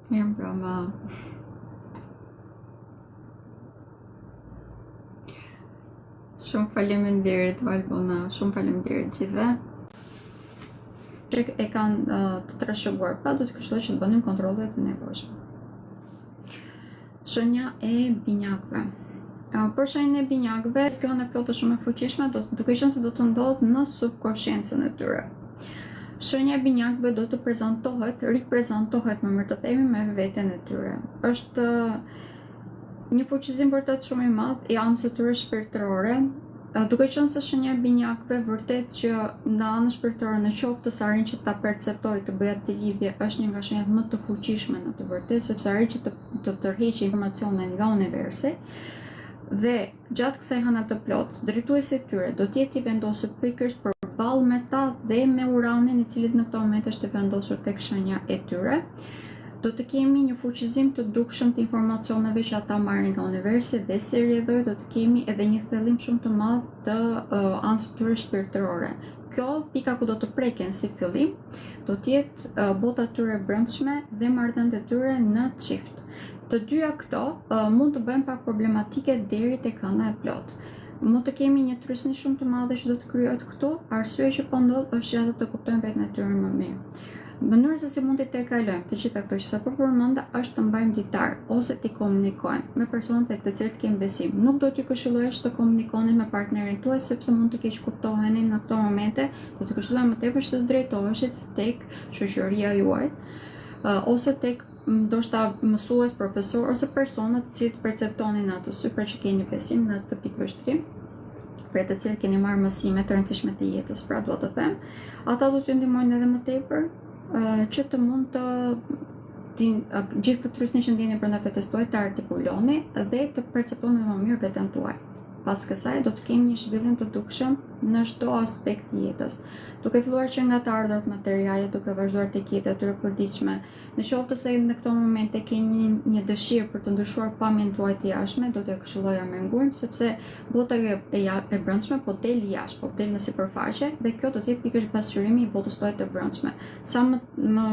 Mirë brava. Shumë faleminderit Valbona, shumë faleminderit gjithëve. Që e kanë të trashëguar, pa do të kështoj që të bënim kontrollet e nevojshme. Shenja e binjakëve. Për shenjën e binjakëve, kjo në plotë shumë e fuqishme, duke qenë se do të ndodhë në subkonsciencën e tyre. Shenja e binjakëve do të riprezentohet më mirë të themi me veten e tyre. Është një fuqizim vërtet shumë i madh i anës së tyre shpirtërore, duke qenë se shenja e binjakëve vërtet që në anën shpirtërore në qoftë se arrin që ta perceptojë, të bëjë atë lidhje, është një nga shenjat më të fuqishme në të vërtetë, sepse arrin që të tërheqë informacione nga universi. Dhe gjatë kësaj hëne të plot, drejtuesi i tyre do të jetë i vendosur pikërisht përballë me ta dhe me uranin i cili në këtë moment është i vendosur tek shenja e tyre. Do të kemi një fuqizim të dukshëm të informacioneve që ata marrin nga universi dhe si rrjedhoj do të kemi edhe një thellim shumë të madh të anës së tyre shpirtërore. Kjo pika ku do të preken si fillim do të jetë bota e tyre brendshme dhe marrëdhëniet e tyre në çift. Të dyja këto mund të bëjnë pak problematike deri tek hëna e plot. Mund të kemi një trysni shumë të madhe që do të krijohet këtu, arsye që po ndodh është që ata të kuptojnë veten e tyre më mirë. Mënyra se si mund të kalojmë të gjitha këto që sapo përmenda është të mbajmë ditar ose të komunikojmë me personat tek të cilët kemi besim. Nuk do t'ju këshilloj të komunikoni me partnerin tuaj sepse mund të keq kuptoheni në këto momente, do të këshilloj më tepër që të drejtoheshit tek shoqëria juaj ose tek ndoshta mësues, profesor ose persona të cilët perceptoni në atë sy, pra që keni besim në atë pikë vështrim, për të cilët keni marrë mësime të rëndësishme të jetës, pra dua të them, ata do t'ju ndihmojnë edhe më tepër që të mund të gjithë këtë trysni që ndjeni brenda vetes tuaj të artikuloni dhe të perceptoni më mirë veten tuaj. Pas kësaj do të kemi një zhvillim të dukshëm në çdo aspekt të jetës, duke filluar që nga të ardhurat materiale, duke vazhduar tek jeta e tyre përditshme. Në qoftë se në këto momente keni një dëshirë për të ndryshuar pamjen tuaj të jashtme, do t'ja këshilloja me ngujm, sepse bota e brendshme po del jashtë, po del në sipërfaqe dhe kjo do të jetë pikërisht pasqyrimi i botës tuaj të brendshme. Sa më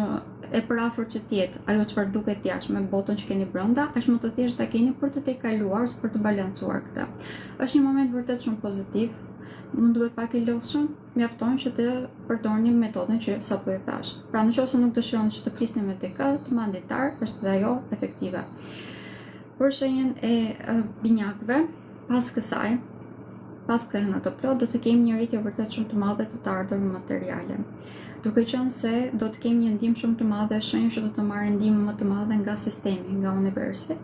e përafërt që të jetë ajo çfarë duket jashtë me botën që keni brenda, është më të thjeshtë ta keni për të tejkaluar ose për të balancuar këtë. Është një moment vërtet shumë pozitiv, mund duhet pak i lodhshëm, mjafton që të përdorni metodën që sapo e thash. Pra nëse nuk dëshironi që të flisni me dikë, të marrni ditar, është dhe ajo efektive. Për shenjën e binjakëve, pas kësaj hëna të plot, do të kemi një rritje vërtet shumë të madhe të ardhurave materiale. Duke qenë se do të kemi një ndihmë shumë të madhe, shenjë që do të marrë ndihmë më të madhe nga sistemi, nga universi,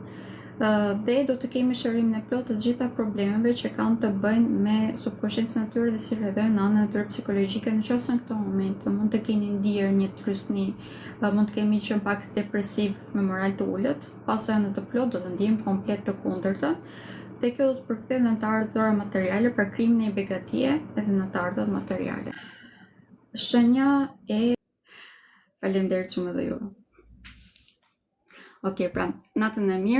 dhe do të kemi shërimin e plotë të gjitha problemeve që kanë të bëjnë me subkonsciencën e tyre dhe si rrjedhojnë në anën e tyre psikologjike. Nëse në këto momente mund të keni ndier një trysni, mund të kemi qenë pak depresiv me moral të ulët, pas anën të plot do të ndjejmë komplet të kundërtën. Dhe kjo do të përkthehet në të ardhurat materiale, pra krimin e begatie edhe në të ardhurat materiale. Shenja e faleminderit shumë edhe ju. Okej, pra, natën e mirë.